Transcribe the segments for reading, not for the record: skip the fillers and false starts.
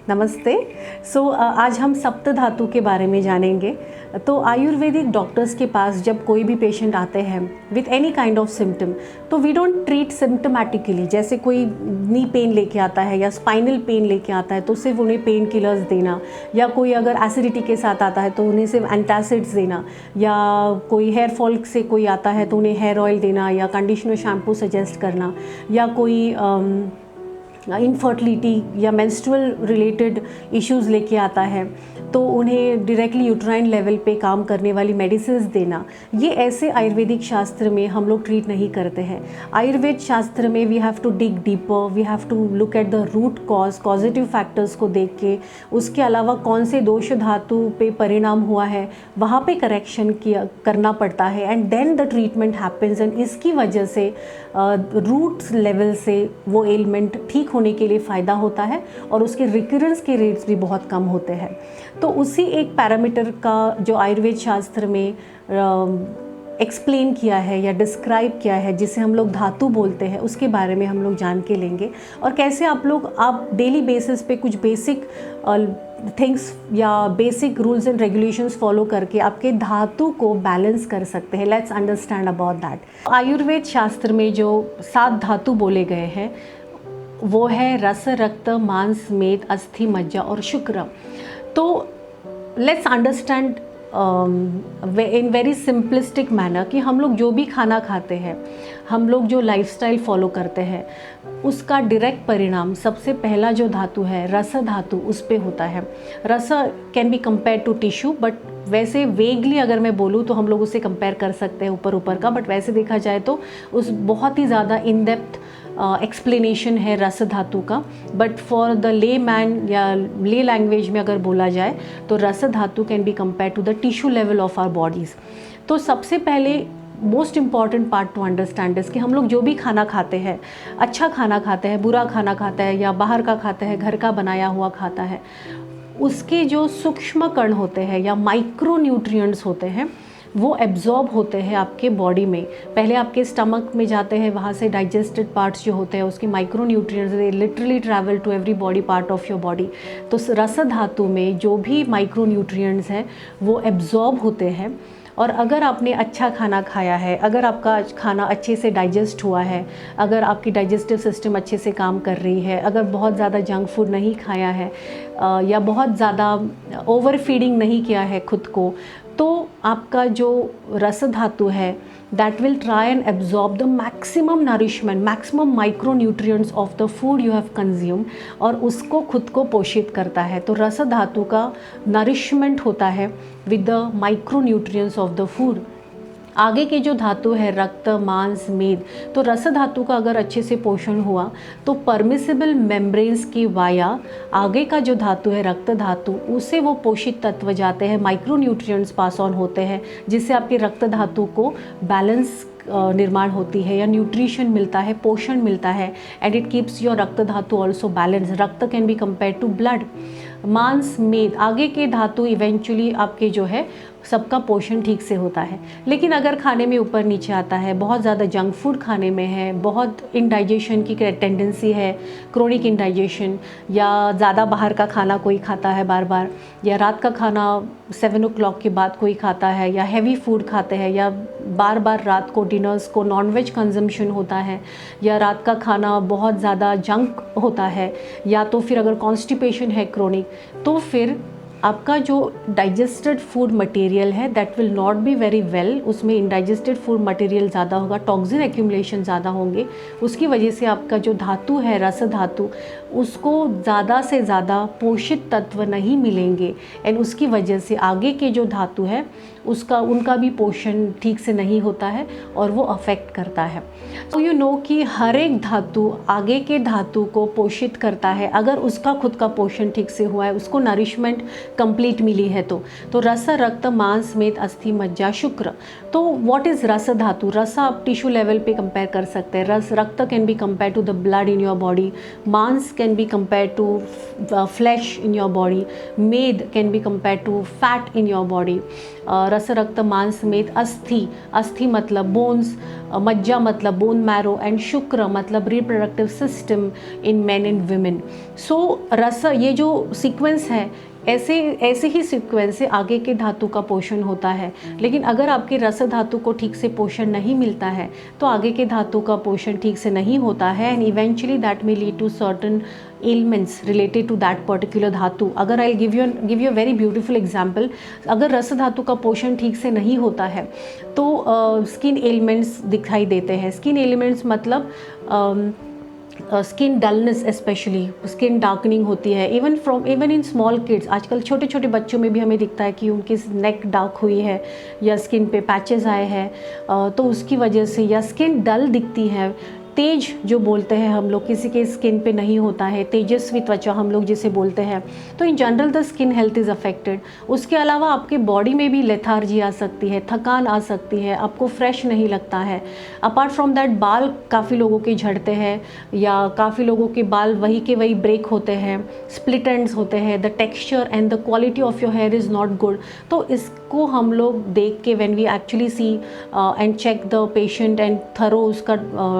नमस्ते। आज हम सप्त धातु के बारे में जानेंगे। तो आयुर्वेदिक डॉक्टर्स के पास जब कोई भी पेशेंट आते हैं with any kind of symptom, तो वी डोंट ट्रीट सिम्टमेटिकली। जैसे कोई नी पेन लेके आता है या स्पाइनल पेन लेके आता है तो सिर्फ उन्हें पेन किलर्स देना, या कोई अगर एसिडिटी के साथ आता है तो उन्हें सिर्फ एंटासिड्स देना, या कोई हेयर फॉल से कोई आता है तो उन्हें हेयर ऑयल देना या कंडीशनर शैम्पू सजेस्ट करना, या कोई इनफर्टिलिटी या मेंस्ट्रुअल रिलेटेड इश्यूज़ लेके आता है तो उन्हें डायरेक्टली यूट्राइन लेवल पे काम करने वाली मेडिसिन्स देना, ये ऐसे आयुर्वेदिक शास्त्र में हम लोग ट्रीट नहीं करते हैं। आयुर्वेद शास्त्र में we have to dig deeper, we have to look at the root cause, positive factors को देख के, उसके अलावा कौन से दोष धातु पे परिणाम हुआ है वहाँ पे करेक्शन करना पड़ता है, and then the treatment happens. And इसकी वजह से रूट लेवल से वो एलिमेंट ठीक होने के लिए फ़ायदा होता है और उसके रिकरेंस के रेट्स भी बहुत कम होते हैं। तो उसी एक पैरामीटर का जो आयुर्वेद शास्त्र में एक्सप्लेन किया है या डिस्क्राइब किया है, जिसे हम लोग धातु बोलते हैं, उसके बारे में हम लोग जान के लेंगे। और कैसे आप डेली बेसिस पे कुछ बेसिक थिंग्स या basic rules and regulations follow करके आपके धातु को बैलेंस कर सकते हैं। Let's understand about that. Ayurveda शास्त्र में जो 7 धातु बोले गए हैं वो है रस, रक्त, मांस, मेद, अस्थि, मज्जा और शुक्र। तो let's understand in very simplistic manner कि हम लोग जो भी खाना खाते हैं, हम लोग जो लाइफस्टाइल फॉलो करते हैं, उसका डायरेक्ट परिणाम सबसे पहला जो धातु है रस धातु, उस पे होता है। Ras can be compare to tissue, but वैसे वेगली अगर मैं बोलूँ तो हम लोग उससे कंपेयर कर सकते हैं ऊपर ऊपर का, बट वैसे देखा जाए तो उस बहुत ही ज़्यादा इन डेप्थ एक्सप्लेनेशन है रस धातु का। बट फॉर द ले मैन या ले लैंग्वेज में अगर बोला जाए तो ras dhatu can be compare to the tissue level of our bodies. तो सबसे पहले most important part to understand is कि हम लोग जो भी खाना खाते हैं, अच्छा खाना खाते हैं, बुरा खाना खाता है, या बाहर का खाता है, घर का बनाया हुआ खाता है, उसके जो सूक्ष्म कण होते हैं या माइक्रो न्यूट्रिएंट्स होते हैं वो एब्जॉर्ब होते हैं आपके बॉडी में। पहले आपके स्टमक में जाते हैं, वहाँ से डाइजेस्टेड पार्ट्स जो होते हैं उसके micro nutrients they literally travel to every body part of your body. तो रस धातु में जो भी माइक्रो न्यूट्रिएंट्स हैं वो एब्जॉर्ब होते हैं। और अगर आपने अच्छा खाना खाया है, अगर आपका खाना अच्छे से डाइजेस्ट हुआ है, अगर आपकी डाइजेस्टिव सिस्टम अच्छे से काम कर रही है, अगर बहुत ज़्यादा जंक फूड नहीं खाया है या बहुत ज़्यादा ओवर फीडिंग नहीं किया है खुद को, तो आपका जो रस धातु है that will try and absorb the maximum nourishment, maximum micronutrients of the food you have consumed, और उसको खुद को पोषित करता है। तो रस धातु का नरिशमेंट होता है with the micronutrients of the food। आगे के जो धातु है रक्त, मांस, मेद, तो रस धातु का अगर अच्छे से पोषण हुआ तो परमिसिबल मेम्ब्रेन्स की वाया आगे का जो धातु है रक्त धातु, उसे वो पोषित तत्व जाते हैं, माइक्रो न्यूट्रिएंट्स पास ऑन होते हैं, जिससे आपके रक्त धातु को बैलेंस निर्माण होती है या न्यूट्रिशन मिलता है, पोषण मिलता है, and it keeps your rakt dhatu also balance. Rakt can be compare to blood. मांस, मेद, आगे के धातु इवेंचुअली आपके जो है सबका पोषण ठीक से होता है। लेकिन अगर खाने में ऊपर नीचे आता है, बहुत ज़्यादा जंक फूड खाने में है, बहुत इंडाइजेशन की टेंडेंसी है, क्रोनिक इंडाइजेशन, या ज़्यादा बाहर का खाना कोई खाता है बार बार, या रात का खाना 7 o'clock के बाद कोई खाता है, या हैवी फूड खाते हैं, या बार बार रात को डिनर्स को नॉनवेज कंजम्पशन होता है, या रात का खाना बहुत ज़्यादा जंक होता है, या तो फिर अगर कॉन्स्टिपेशन है क्रोनिक, तो फिर आपका जो डाइजेस्टेड फूड मटेरियल है that will not be very well, उसमें इनडाइजेस्टेड फूड मटेरियल ज़्यादा होगा, टॉक्सिन एक्यूमुलेशन ज़्यादा होंगे, उसकी वजह से आपका जो धातु है रस धातु उसको ज़्यादा से ज़्यादा पोषित तत्व नहीं मिलेंगे, एंड उसकी वजह से आगे के जो धातु है उनका भी पोषण ठीक से नहीं होता है और वो अफेक्ट करता है। तो यू नो कि हर एक धातु आगे के धातु को पोषित करता है। अगर उसका खुद का पोषण ठीक से हुआ है, उसको नरिशमेंट कंप्लीट मिली है तो रस रक्त मांस मेद अस्थि मज्जा शुक्र। तो व्हाट इज़ रस धातु? रस आप टिश्यू लेवल पे कंपेयर कर सकते हैं। रक्त can be compare to the blood in your body, मांस can be compare to flesh in your body, मेद can be compare to fat in your body. रस रक्त मांस मेद अस्थि, अस्थि मतलब बोन्स, मज्जा मतलब बोन मैरो, एंड शुक्र मतलब reproductive system in man and women. So रस, ये जो सीक्वेंस है, ऐसे ही सीक्वेंस से आगे के धातु का पोषण होता है। लेकिन अगर आपके रस धातु को ठीक से पोषण नहीं मिलता है तो आगे के धातु का पोषण ठीक से नहीं होता है, and eventually that may lead to certain elements related to that particular dhatu. अगर I give you very beautiful example, अगर रस धातु का पोषण ठीक से नहीं होता है तो स्किन एलिमेंट्स दिखाई देते हैं। स्किन एलिमेंट्स मतलब skin dullness, specially skin darkening होती है। इवन इन स्मॉल किड्स, आजकल छोटे छोटे बच्चों में भी हमें दिखता है कि उनकी नेक डार्क हुई है या स्किन पे पैचेस आए हैं, तो उसकी वजह से, या स्किन डल दिखती है, तेज जो बोलते हैं हम लोग, किसी के स्किन पे नहीं होता है, तेजस्वी त्वचा हम लोग जिसे बोलते हैं। तो in general the skin health is affected. उसके अलावा आपके बॉडी में भी लेथार्जी आ सकती है, थकान आ सकती है, आपको फ्रेश नहीं लगता है। अपार्ट फ्रॉम दैट, बाल काफ़ी लोगों के झड़ते हैं या काफ़ी लोगों के बाल वही के वही ब्रेक होते हैं, स्प्लिट एंड्स होते हैं, the texture and the quality of your hair is not good. तो इसको हम लोग देख के, when we actually see and check the patient and through उसका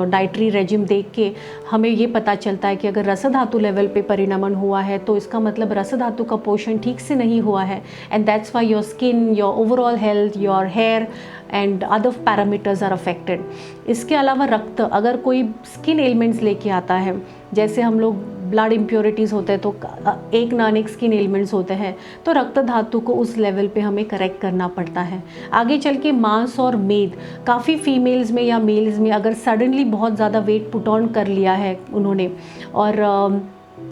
डाइटरी रेजिम देख के हमें ये पता चलता है कि अगर रस धातु लेवल पे परिणमन हुआ है तो इसका मतलब रस धातु का पोषण ठीक से नहीं हुआ है, and that's why your skin, your overall health, your hair and other parameters are affected. इसके अलावा रक्त, अगर कोई स्किन एलिमेंट्स लेके आता है, जैसे हम लोग ब्लड इम्प्योरिटीज़ होते हैं तो एक ना अनेक स्किन एलिमेंट्स होते हैं, तो रक्त धातु को उस लेवल पे हमें करेक्ट करना पड़ता है। आगे चल के मांस और मेद, काफ़ी फीमेल्स में या मेल्स में अगर सडनली बहुत ज़्यादा वेट पुट ऑन कर लिया है उन्होंने, और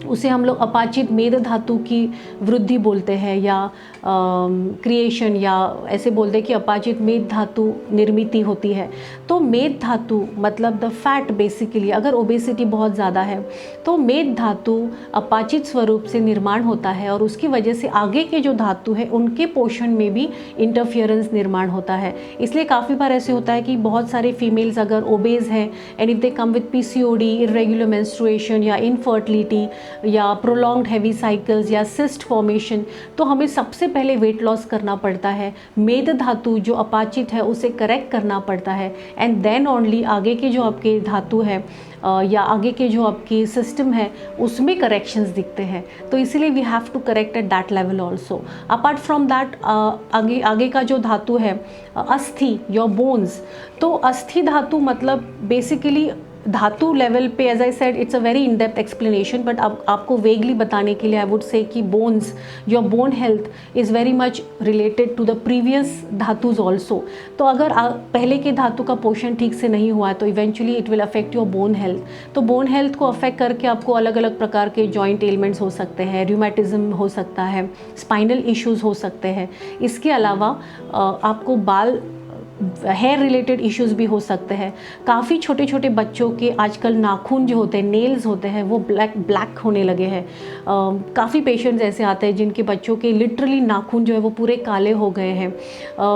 उसे हम लोग अपाचित मेद धातु की वृद्धि बोलते हैं, या क्रिएशन, या ऐसे बोलते हैं कि अपाचित मेद धातु निर्मिति होती है। तो मेद धातु मतलब द फैट, बेसिकली अगर ओबेसिटी बहुत ज़्यादा है तो मेद धातु अपाचित स्वरूप से निर्माण होता है, और उसकी वजह से आगे के जो धातु है उनके पोषण में भी इंटरफियरेंस निर्माण होता है। इसलिए काफ़ी बार ऐसे होता है कि बहुत सारे फीमेल्स अगर ओबेज हैं and if they come with PCOD, irregular menstruation या इनफर्टिलिटी या प्रोलॉन्ग्ड हैवी साइकिल्स या सिस्ट फॉर्मेशन, तो हमें सबसे पहले वेट लॉस करना पड़ता है, मेद धातु जो अपाचित है उसे करेक्ट करना पड़ता है, एंड देन ओनली आगे के जो आपके धातु है या आगे के जो आपकी सिस्टम है उसमें करेक्शंस दिखते हैं। तो इसीलिए we have to correct at that level also. Apart from that, आगे का जो धातु है अस्थि, योर बोन्स, तो अस्थि धातु मतलब बेसिकली धातु लेवल पे, as I said it's a very in depth explanation, but अब आपको वेगली बताने के लिए आई वुड से कि bones, your bone health is very much related to the previous dhatus also. तो अगर पहले के धातु का पोषण ठीक से नहीं हुआ है तो eventually it will affect your bone health. तो बोन हेल्थ को अफेक्ट करके आपको अलग अलग प्रकार के जॉइंट एलिमेंट्स हो सकते हैं, रूमेटिज्म हो सकता है, स्पाइनल इश्यूज़ हो सकते हैं। इसके अलावा आपको बाल, हेयर रिलेटेड इश्यूज़ भी हो सकते हैं। काफ़ी छोटे छोटे बच्चों के आजकल नाखून जो होते हैं, नेल्स होते हैं, वो ब्लैक होने लगे हैं। काफ़ी पेशेंट्स ऐसे आते हैं जिनके बच्चों के लिटरली नाखून जो है वो पूरे काले हो गए हैं।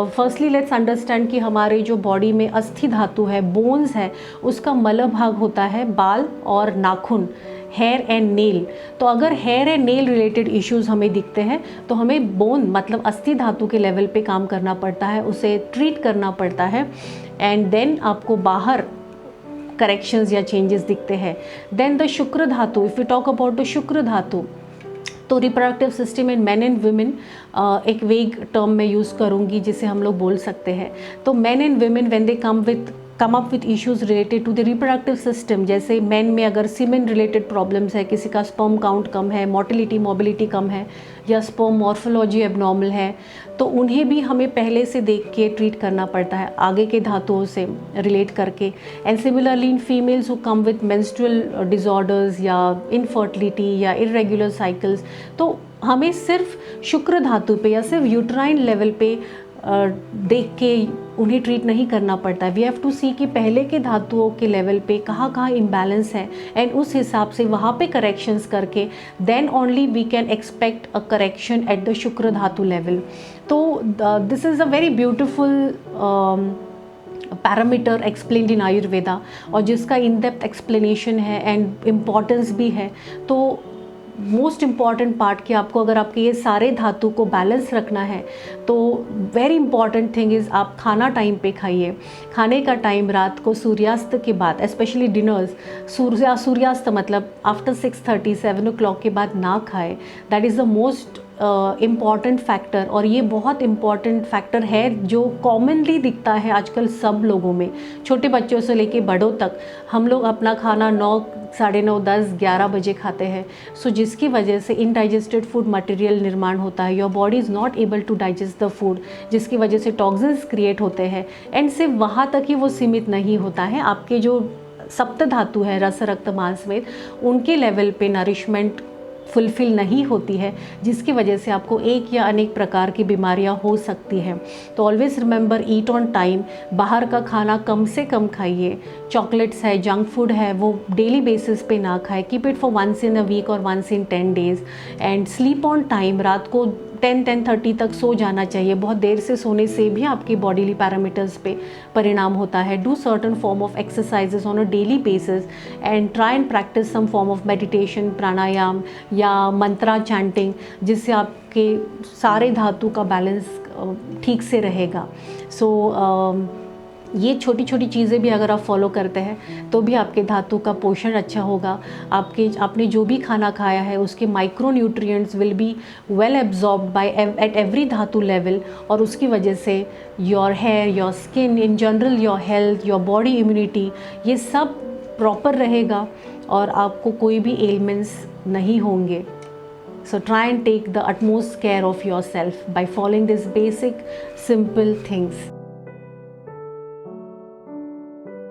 फर्स्टली लेट्स अंडरस्टैंड कि हमारे जो बॉडी में अस्थि धातु है, बोन्स है, उसका मल भाग होता है बाल और नाखून, हेयर एंड नेल। तो अगर hair and nail related issues हमें दिखते हैं तो हमें बोन मतलब अस्थि धातु के लेवल पे काम करना पड़ता है, उसे ट्रीट करना पड़ता है, एंड देन आपको बाहर करेक्शंस या चेंजेस दिखते हैं। देन द शुक्र धातु, if you talk about the shukra धातु, तो reproductive system in man and women, एक वेग टर्म में यूज़ करूँगी जिसे हम लोग बोल सकते हैं। तो man and women when they come up with issues related to the reproductive system, जैसे मैन में अगर सीमेन रिलेटेड प्रॉब्लम्स है, किसी का स्पर्म काउंट कम है, मोबिलिटी कम है, या स्पर्म मॉर्फोलॉजी एबनॉर्मल है, तो उन्हें भी हमें पहले से देख के ट्रीट करना पड़ता है आगे के धातुओं से रिलेट करके। And similarly in females who come with menstrual disorders या इनफर्टिलिटी या इरेगुलर साइकिल्स, तो हमें सिर्फ शुक्र धातु पे या सिर्फ यूट्राइन लेवल पे देख के उन्हें ट्रीट नहीं करना पड़ता है। वी हैव टू सी कि पहले के धातुओं के लेवल पे कहाँ कहाँ इम्बैलेंस है, एंड उस हिसाब से वहाँ पे करेक्शंस करके then only we can expect a correction at the shukra dhatu level. तो this is a very beautiful parameter explained in Ayurveda, और जिसका इन डेप्थ एक्सप्लेनेशन है एंड इम्पॉर्टेंस भी है। तो मोस्ट इम्पॉर्टेंट पार्ट कि आपको अगर आपके ये सारे धातु को बैलेंस रखना है तो वेरी इंपॉर्टेंट थिंग इज़ आप खाना टाइम पे खाइए। खाने का टाइम रात को सूर्यास्त के बाद, स्पेशली डिनर्स सूर्यास्त मतलब आफ्टर 6:30 7 o'clock के बाद ना खाए। That is the most important factor, और ये बहुत इम्पॉर्टेंट फैक्टर है जो कॉमनली दिखता है आजकल सब लोगों में, छोटे बच्चों से लेके बड़ों तक। हम लोग अपना खाना 9, 9:30, 10, 11 बजे खाते हैं। सो जिसकी वजह से इनडाइजेस्टेड फूड मटेरियल निर्माण होता है, your body is not able to digest the food, जिसकी वजह से टॉक्सिन्स क्रिएट होते हैं। एंड सिर्फ वहाँ तक ही वो सीमित नहीं होता है, आपके जो सप्त धातु है रस रक्त मांस में, उनके लेवल पे नरिशमेंट फुलफ़िल नहीं होती है, जिसकी वजह से आपको एक या अनेक प्रकार की बीमारियां हो सकती हैं। तो always remember, eat on time. बाहर का खाना कम से कम खाइए। चॉकलेट्स है, जंक फूड है, वो डेली बेसिस पे ना खाएं। Keep it for once in a week और once in 10 days। And sleep on time. रात को 10-10:30 तक सो जाना चाहिए। बहुत देर से सोने से भी आपकी बॉडीली पैरामीटर्स पे परिणाम होता है। Do certain form of exercises on a daily basis and try and practice some form of meditation, प्राणायाम या मंत्रा चैंटिंग, जिससे आपके सारे धातु का बैलेंस ठीक से रहेगा। सो ये छोटी छोटी चीज़ें भी अगर आप फॉलो करते हैं तो भी आपके धातु का पोषण अच्छा होगा। आपने जो भी खाना खाया है उसके micro nutrients will be well absorbed by at every dhatu level, और उसकी वजह से your hair, your skin, in general your health, your body immunity, ये सब प्रॉपर रहेगा और आपको कोई भी एलिमेंट्स नहीं होंगे। So try and take the utmost care of yourself by following these basic simple things.